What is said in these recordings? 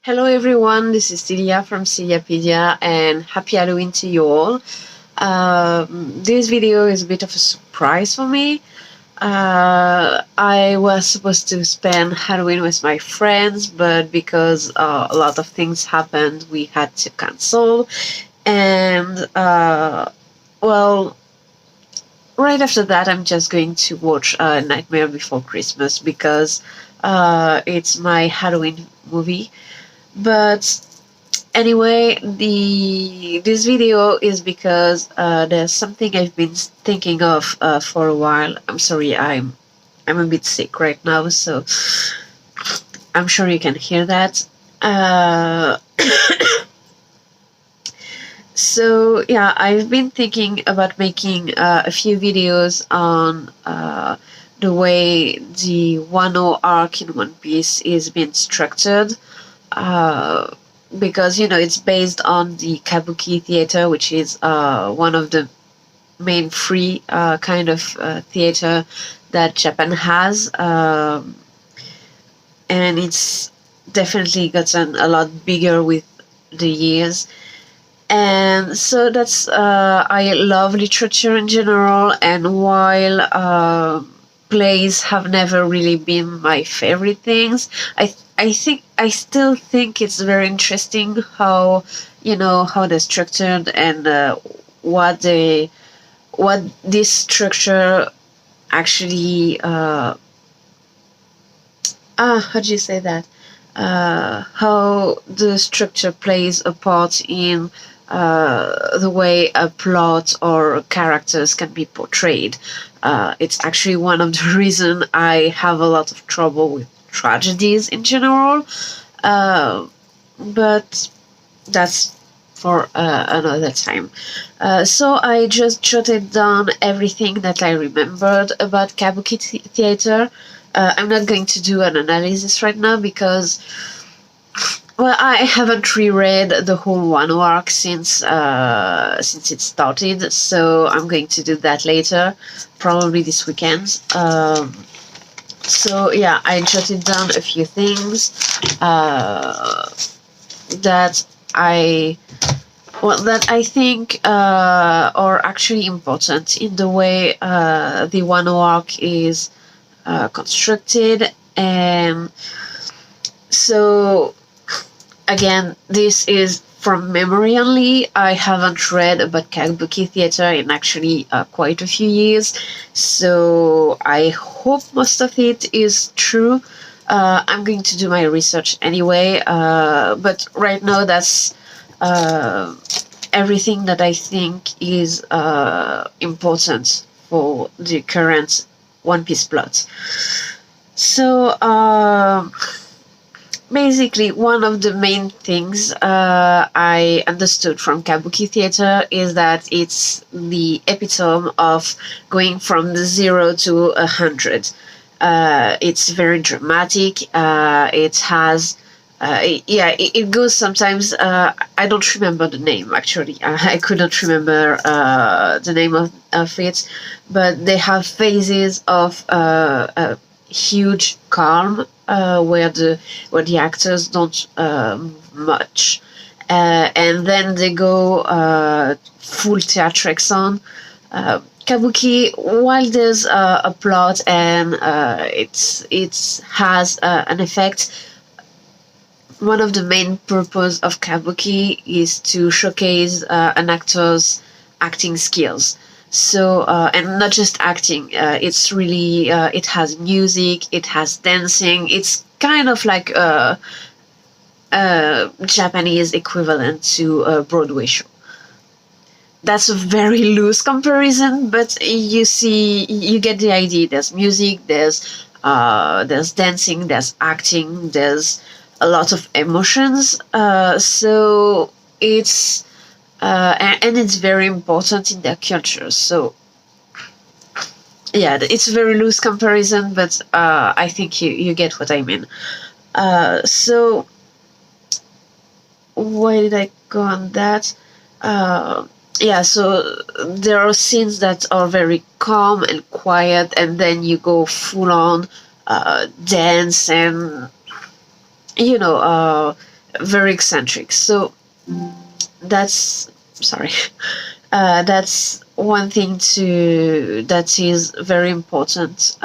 Hello everyone, this is Celia from Celiapedia and happy Halloween to you all. This video is a bit of a surprise for me. I was supposed to spend Halloween with my friends, but because a lot of things happened, we had to cancel. And well, right after that, I'm just going to watch Nightmare Before Christmas because it's my Halloween movie. But anyway, the this video is because there's something I've been thinking of for a while. I'm sorry, I'm a bit sick right now, so I'm sure you can hear that. Uh, so yeah, I've been thinking about making a few videos on the way the Wano arc in One Piece is being structured. Uh, because it's based on the Kabuki theater, which is one of the main free kind of theater that Japan has, and it's definitely gotten a lot bigger with the years. And so that's I love literature in general, and while plays have never really been my favorite things, I still think it's very interesting how how they're structured and what this structure actually how do you say that how the structure plays a part in the way a plot or characters can be portrayed. It's actually one of the reasons I have a lot of trouble with tragedies in general, but that's for another time. So I just jotted down everything that I remembered about Kabuki theater. I'm not going to do an analysis right now because, well, I haven't reread the whole Wano arc since it started, so I'm going to do that later, probably this weekend. So yeah, I jotted down a few things that I that I think are actually important in the way the Wano arc is constructed. And so again, this is from memory only. I haven't read about Kabuki theater in actually quite a few years, so I hope most of it is true. I'm going to do my research anyway, but right now that's uh, everything that I think is important for the current One Piece plot. So basically, one of the main things I understood from Kabuki theater is that it's the epitome of going from the 0 to 100. It's very dramatic. It has it goes sometimes. I don't remember the name actually. I couldn't remember the name of it, but they have phases of huge calm where the actors don't move much, and then they go full theatrics on. Kabuki, while there's a plot and it has an effect, one of the main purpose of Kabuki is to showcase an actor's acting skills. So and not just acting, it's really it has music, it has dancing. It's kind of like a Japanese equivalent to a Broadway show. That's a very loose comparison, but you get the idea. There's music, there's dancing, there's acting, there's a lot of emotions. So it's and it's very important in their culture. So yeah, it's a very loose comparison, but I think you get what I mean. So why did I go on that? Yeah, so there are scenes that are very calm and quiet, and then you go full on dance and you know very eccentric. So that's sorry. That's one thing to that is very important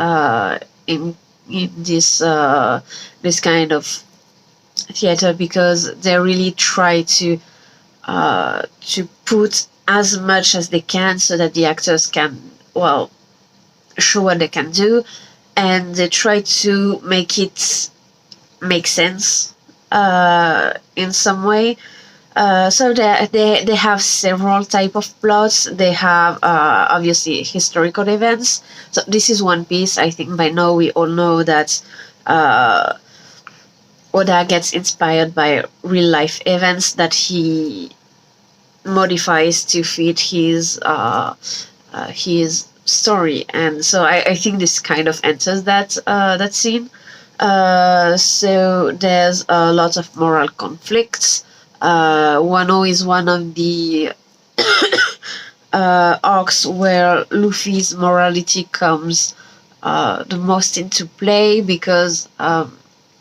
in this kind of theater, because they really try to put as much as they can so that the actors can, well, show what they can do, and they try to make it make sense in some way. So they have several type of plots. They have obviously historical events. So this is One Piece. I think by now we all know that Oda gets inspired by real life events that he modifies to fit his story, and so I think this kind of enters that scene. So there's a lot of moral conflicts. Wano is one of the arcs where Luffy's morality comes the most into play, because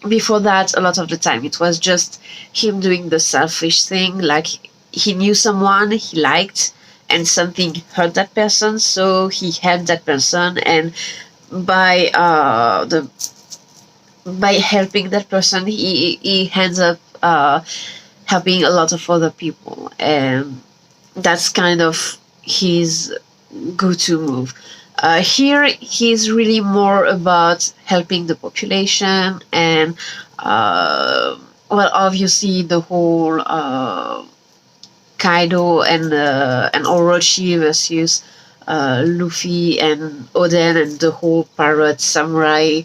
before that, a lot of the time it was just him doing the selfish thing, like he knew someone he liked and something hurt that person, so he helped that person, and by the by helping that person, he ends up helping a lot of other people, and that's kind of his go-to move. Here, he's really more about helping the population, and well, obviously the whole Kaido and Orochi versus Luffy and Oden and the whole pirate samurai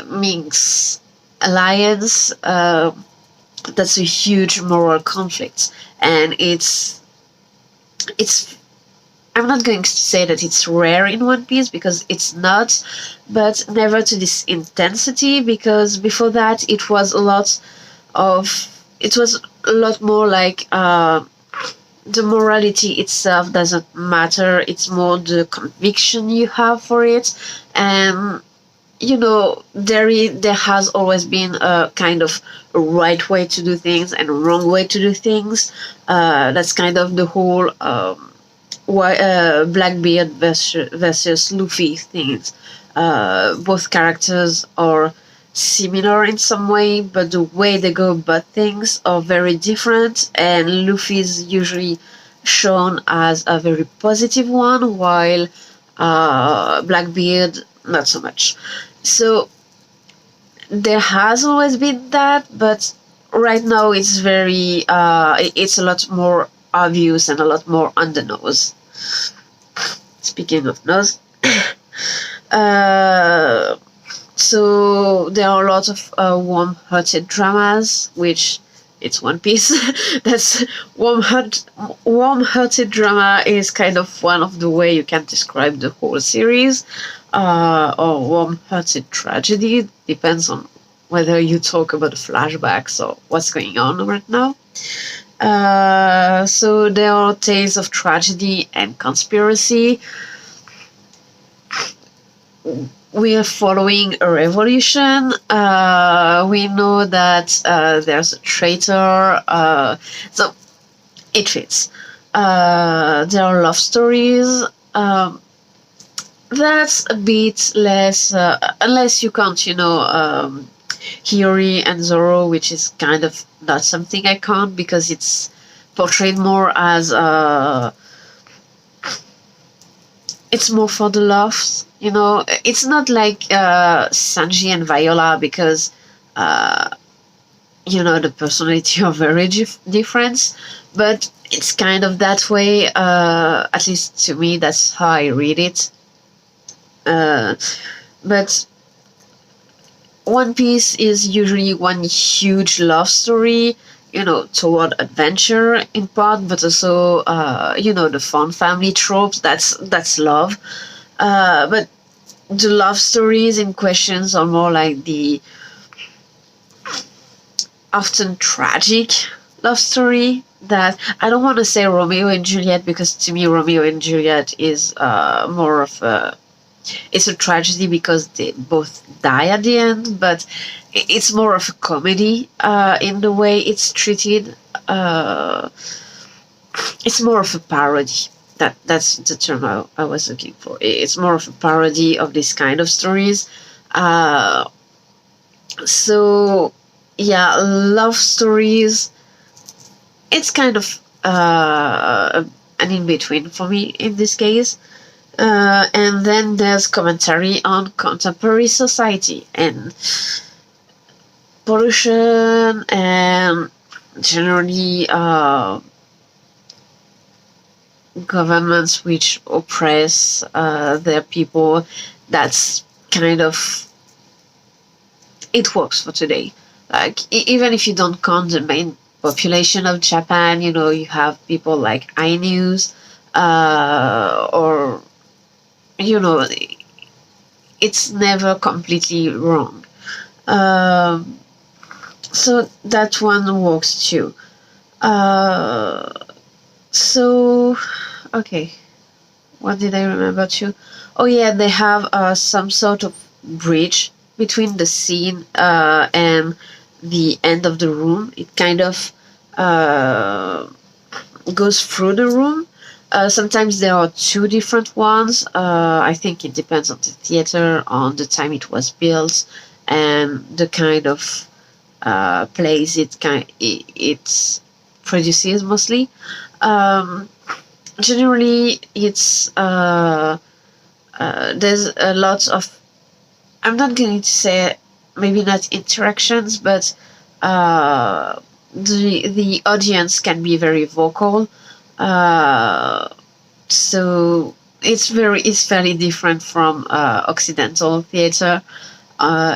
Minx alliance. That's a huge moral conflict, and it's I'm not going to say that it's rare in One Piece, because it's not, but never to this intensity, because before that it was a lot more like the morality itself doesn't matter, it's more the conviction you have for it. And there has always been a kind of a right way to do things and a wrong way to do things. That's kind of the whole Blackbeard versus Luffy things. Both characters are similar in some way, but the way they go about things are very different, and Luffy's usually shown as a very positive one, while Blackbeard not so much. So there has always been that, but right now it's it's a lot more obvious and a lot more on the nose. Speaking of nose, so there are a lot of warm-hearted dramas, which it's One Piece. That's warm-hearted drama is kind of one of the way you can describe the whole series, or warm-hearted tragedy. Depends on whether you talk about flashbacks or what's going on right now. So there are tales of tragedy and conspiracy. We are following a revolution. We know that there's a traitor. So it fits. There are love stories. That's a bit less, unless you count, Hiyori and Zoro, which is kind of not something I count, because it's portrayed more as it's more for the laughs. It's not like Sanji and Viola, because the personality are very different, but it's kind of that way. At least to me, that's how I read it. But One Piece is usually one huge love story, toward adventure in part, but also, the fun family tropes. That's love. But the love stories in questions are more like the often tragic love story. That I don't want to say Romeo and Juliet, because to me Romeo and Juliet is more of a it's a tragedy because they both die at the end, but it's more of a comedy in the way it's treated. Uh, it's more of a parody. That's the term I was looking for. It's more of a parody of this kind of stories. Uh, so yeah, love stories. It's kind of an in between for me in this case. And then there's commentary on contemporary society and pollution and generally governments which oppress their people. That's kind of, it works for today. Like even if you don't count the main population of Japan, you have people like Ainus, or you know, it's never completely wrong. Um, so that one works too. Uh, so okay, what did I remember too? Oh yeah, they have some sort of bridge between the scene and the end of the room. It kind of uh, goes through the room. Sometimes there are two different ones. I think it depends on the theater, on the time it was built, and the kind of plays it produces mostly. Um, Generally, it's there's a lot of, I'm not going to say maybe not interactions, but the audience can be very vocal. Uh, so it's fairly different from Occidental theater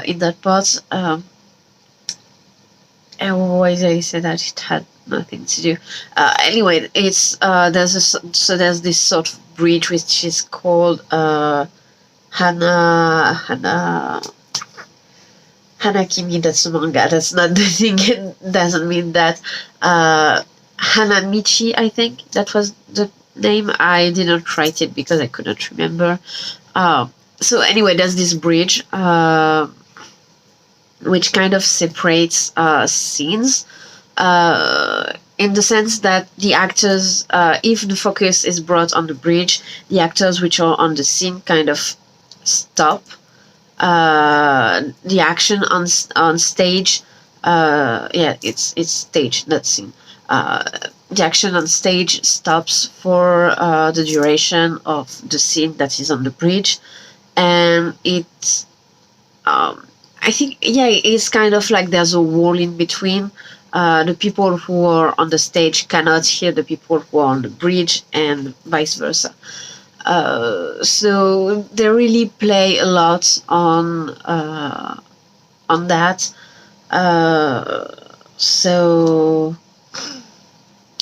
in that part. And why did I say that it had nothing to do? Anyway, it's there's this sort of bridge which is called Hana Hanakimi. That's a manga. That's not the thing. It doesn't mean that. Hanamichi, I think that was the name. I didn't write it because I couldn't remember. So anyway, there's this bridge which kind of separates scenes in the sense that the actors, if the focus is brought on the bridge, the actors which are on the scene kind of stop. The action on stage, yeah, it's stage, not scene. The action on stage stops for the duration of the scene that is on the bridge, and it, I think, yeah, it's kind of like there's a wall in between. The people who are on the stage cannot hear the people who are on the bridge, and vice versa. So they really play a lot on that. So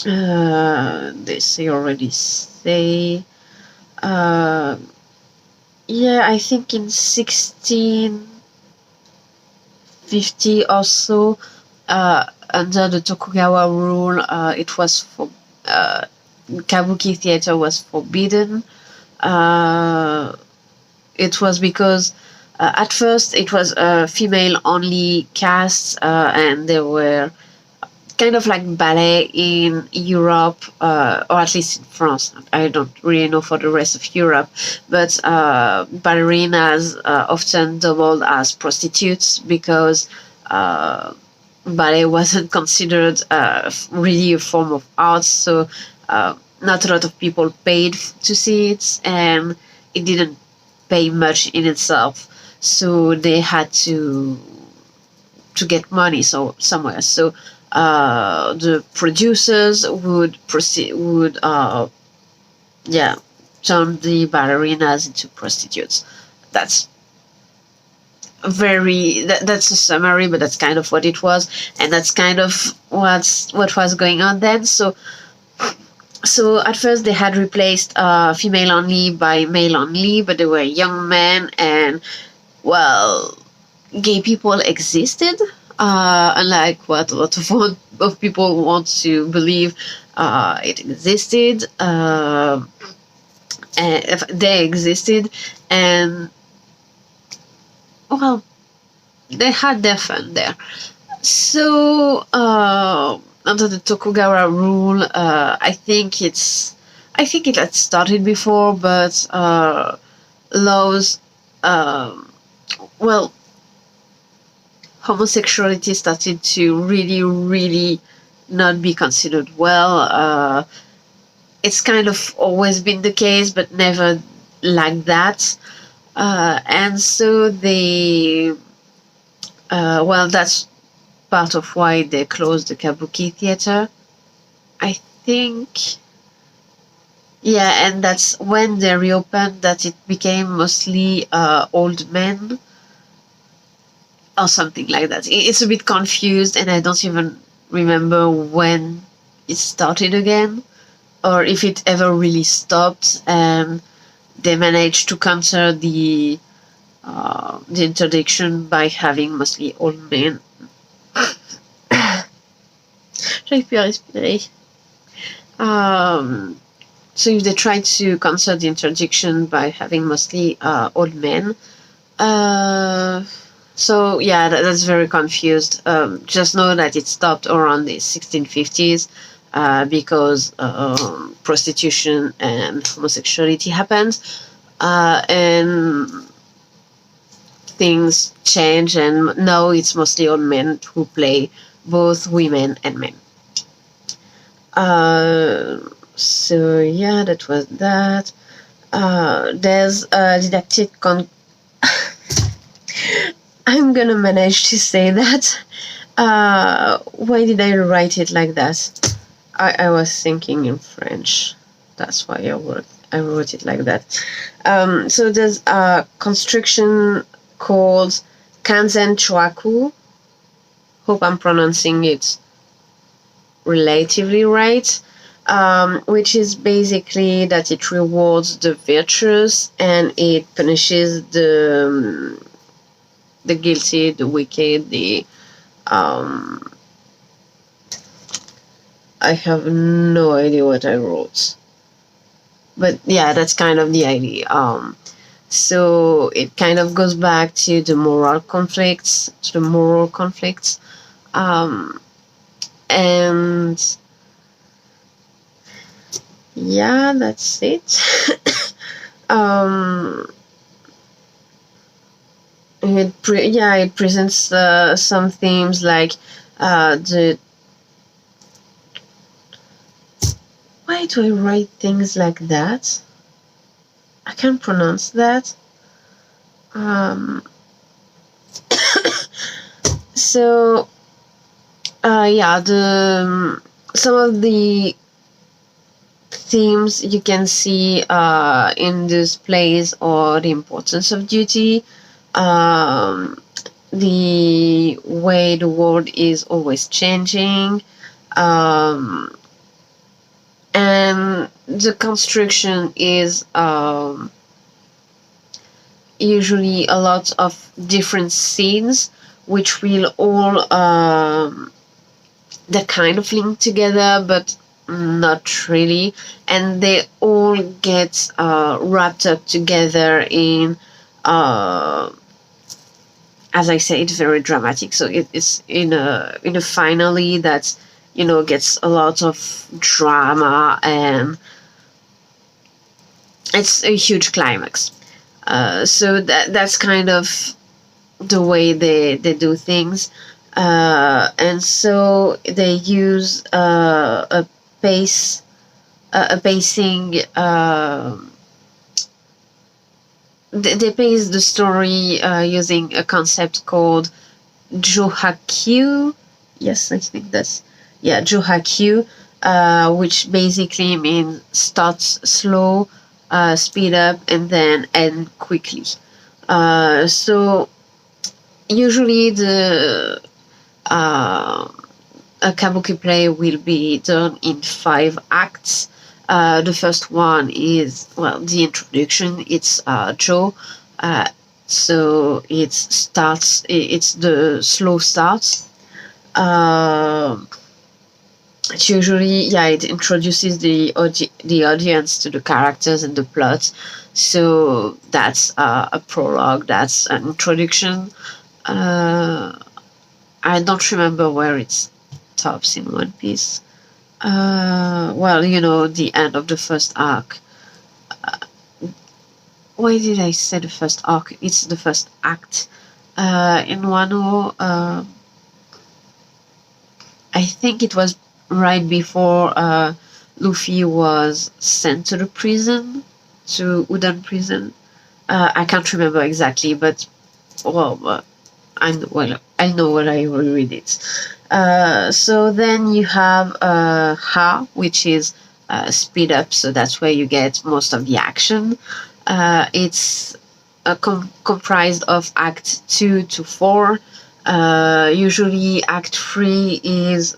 this I already say. Uh, yeah, I think in 1650 or so, under the Tokugawa rule, it was for Kabuki theater was forbidden. It was because at first it was a female only cast, and there were kind of like ballet in Europe, or at least in France. I don't really know for the rest of Europe, but ballerinas often doubled as prostitutes because ballet wasn't considered really a form of art. So not a lot of people paid to see it, and it didn't pay much in itself. So they had to get money somewhere. So the producers would yeah, turn the ballerinas into prostitutes. That's that's a summary, but that's kind of what it was, and that's kind of what was going on then. So at first they had replaced female only by male only, but they were young men, and well, gay people existed, unlike what a lot of people want to believe. It existed, and they existed, and well, they had their fun there. So under the Tokugawa rule, I think it had started before, but laws, um, well, homosexuality started to really, really not be considered well. It's kind of always been the case, but never like that. And so that's part of why they closed the Kabuki theater. I think, yeah, and that's when they reopened that it became mostly old men or something like that. It's a bit confused, and I don't even remember when it started again, or if it ever really stopped, and they managed to counter the interdiction by having mostly old men. J'arrive plus à respirer. So if they try to counter the interdiction by having mostly old men, so yeah, that's very confused. Just know that it stopped around the 1650s because prostitution and homosexuality happened, and things change, and now it's mostly old men who play both women and men. So yeah, that was that. There's a didactic I'm gonna manage to say that. Why did I write it like that? I was thinking in French. That's why I wrote it like that. So there's a construction called Kanzen Choaku. Hope I'm pronouncing it relatively right. Which is basically that it rewards the virtuous and it punishes the guilty, the wicked, I have no idea what I wrote. But yeah, that's kind of the idea. So it kind of goes back to the moral conflicts, and yeah, that's it. It presents some themes like the. Why do I write things like that? I can't pronounce that. So some of the themes you can see in these plays are the importance of duty, the way the world is always changing, and the construction is usually a lot of different scenes which will all they're kind of linked together but not really, and they all get wrapped up together in as I say, it's very dramatic, so it's in a finale that gets a lot of drama, and it's a huge climax. So that's kind of the way they do things, and so they use a pacing. They pace the story using a concept called Johakyu. Yes, I think that's Johakyu, which basically means starts slow, speed up, and then end quickly. So usually a kabuki play will be done in 5 acts. The first one is the introduction. It's Jo. So it's the slow start. It's usually, yeah, it introduces the audience to the characters and the plot. So that's a prologue. That's an introduction. Uh, I don't remember where it stops in One Piece. Well, the end of the first arc. Why did I say the first arc? It's the first act. In Wano, I think it was right before Luffy was sent to the prison, to Udon prison. I can't remember exactly, but well, I know what I will read it. So then you have Ha, which is speed up, so that's where you get most of the action. It's comprised of Act 2 to 4. Usually, Act 3 is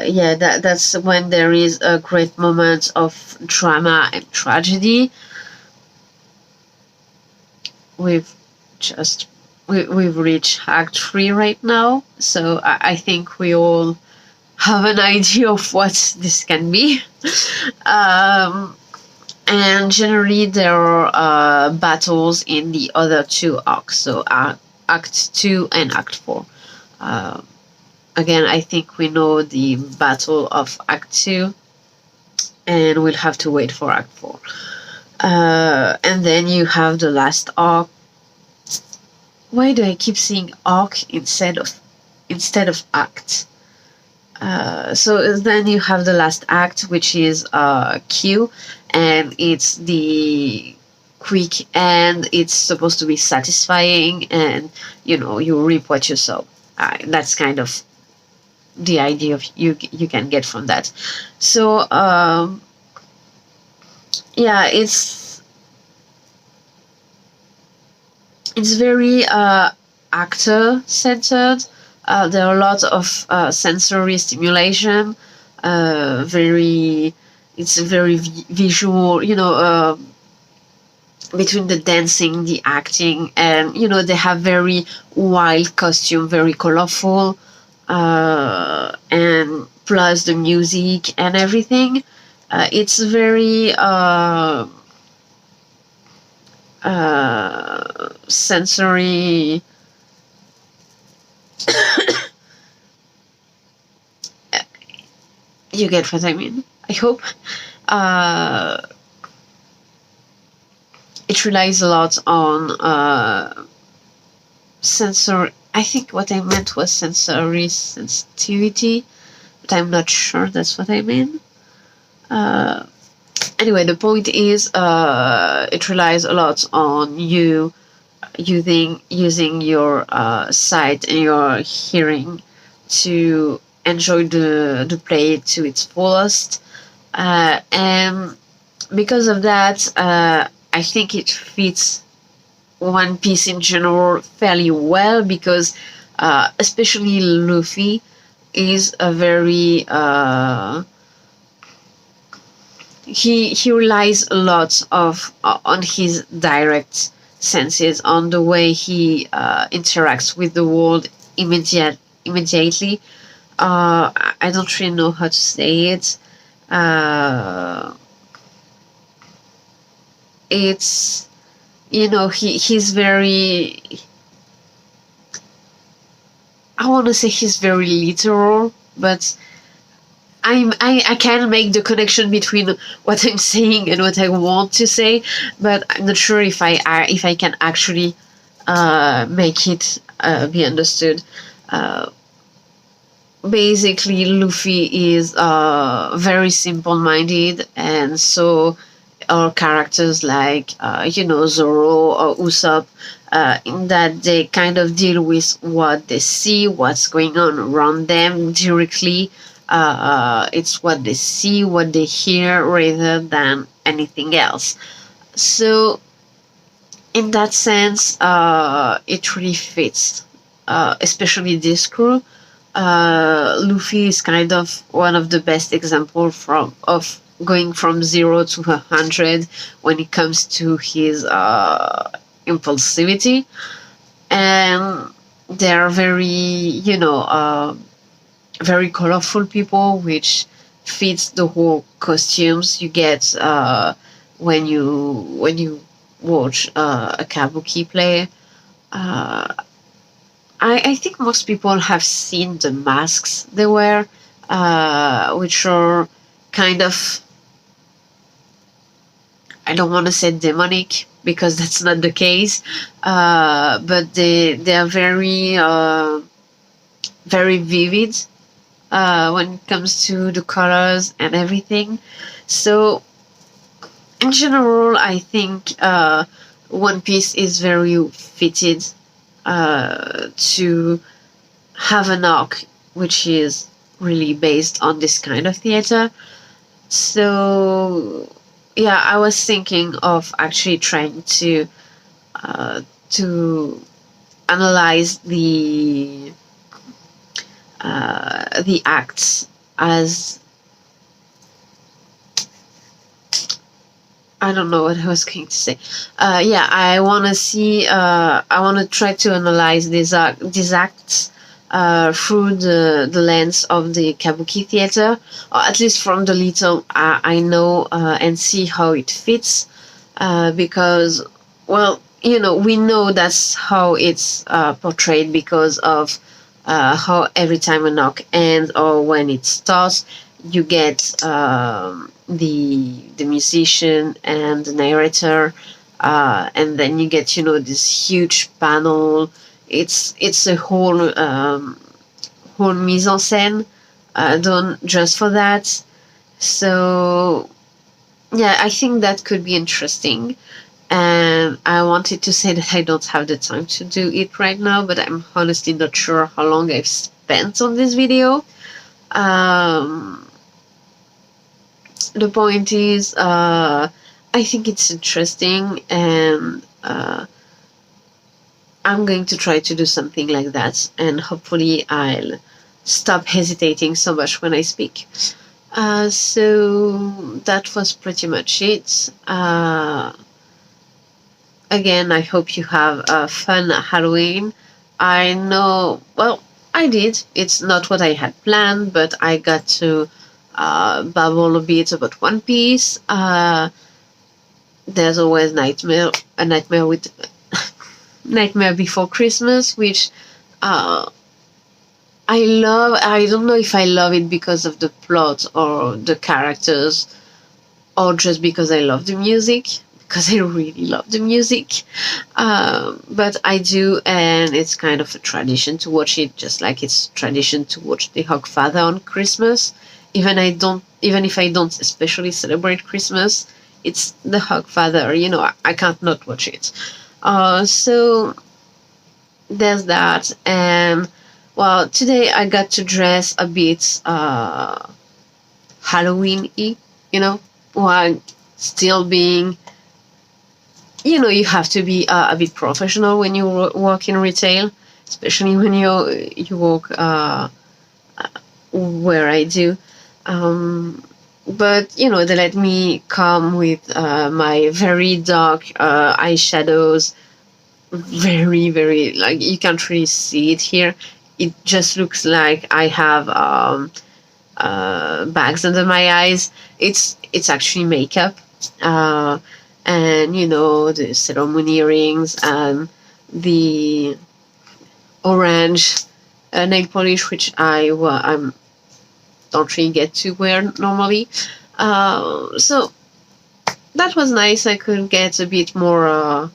yeah, that's when there is a great moment of drama and tragedy. We've just we've reached Act 3 right now, so I think we all have an idea of what this can be. um, and generally there are battles in the other two arcs, so Act 2 and Act 4. Again, I think we know the battle of Act 2, and we'll have to wait for Act 4. And then you have the last arc. Why do I keep saying arc instead of act? So then you have the last act, which is Q, and it's the quick end. It's supposed to be satisfying, and you reap what you sow. That's kind of the idea of you can get from that. So yeah, it's very actor centered. There are a lot of sensory stimulation. It's very visual. Between the dancing, the acting, and they have very wild costume, very colorful, and plus the music and everything. It's very sensory. You get what I mean, I hope. It relies a lot on sensor. I think what I meant was sensory sensitivity, but I'm not sure that's what I mean. Anyway, the point is, it relies a lot on you using your sight and your hearing to enjoy the play to its fullest, and because of that, I think it fits One Piece in general fairly well, because especially Luffy is a very he relies a lot on his direct senses, on the way he interacts with the world immediately. I don't really know how to say it. It's he's very, I want to say he's very literal, but I can make the connection between what I'm saying and what I want to say, but I'm not sure if I can actually make it be understood. Basically, Luffy is very simple-minded, and so are characters like Zoro or Usopp, in that they kind of deal with what they see, what's going on around them directly. It's what they see, what they hear, rather than anything else. So, in that sense, it really fits, especially this crew. Luffy is kind of one of the best examples of going from 0 to 100 when it comes to his impulsivity, and they're very very colorful people, which fits the whole costumes you get when you watch a kabuki play. Uh, I think most people have seen the masks they wear, which are kind of, I don't want to say demonic because that's not the case, but they are very vivid when it comes to the colors and everything. So in general, I think One Piece is very fitted to have an arc which is really based on this kind of theater. So yeah, I was thinking of actually trying uh, to analyze the acts as, I don't know what I was going to say. Yeah, I want to see. I want to try to analyze these acts through the lens of the kabuki theater, or at least from the little I know, and see how it fits. Because, well, we know that's how it's portrayed because of how every time a knock ends or when it starts, you get the musician and the narrator, and then you get this huge panel. It's a whole mise en scène done just for that. So yeah, I think that could be interesting. And I wanted to say that I don't have the time to do it right now, but I'm honestly not sure how long I've spent on this video. Um, the point is, I think it's interesting, and I'm going to try to do something like that, and hopefully I'll stop hesitating so much when I speak. So that was pretty much it. Again, I hope you have a fun Halloween. I know, well, I did. It's not what I had planned, but I got to babble a bit about One Piece. There's always a nightmare with Nightmare Before Christmas, which uh, I love. I don't know if I love it because of the plot or the characters, or just because I love the music, because I really love the music. But I do, and it's kind of a tradition to watch it, just like it's tradition to watch The Hogfather on Christmas. Even if I don't especially celebrate Christmas, it's The Hogfather. I can't not watch it. So there's that, and well, today I got to dress a bit Halloween-y, while still being, you have to be a bit professional when you work in retail, especially when you work where I do. But they let me come with my very dark eyeshadows, very, very, like, you can't really see it here. It just looks like I have bags under my eyes. It's actually makeup, uh, and the ceremony earrings and the orange nail polish, which I'm don't really get to wear normally. So that was nice. I could get a bit more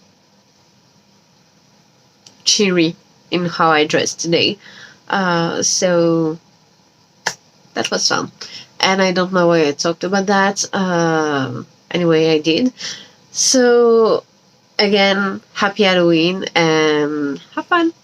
cheery in how I dressed today. So that was fun. And I don't know why I talked about that. Anyway, I did. So, again, happy Halloween and have fun.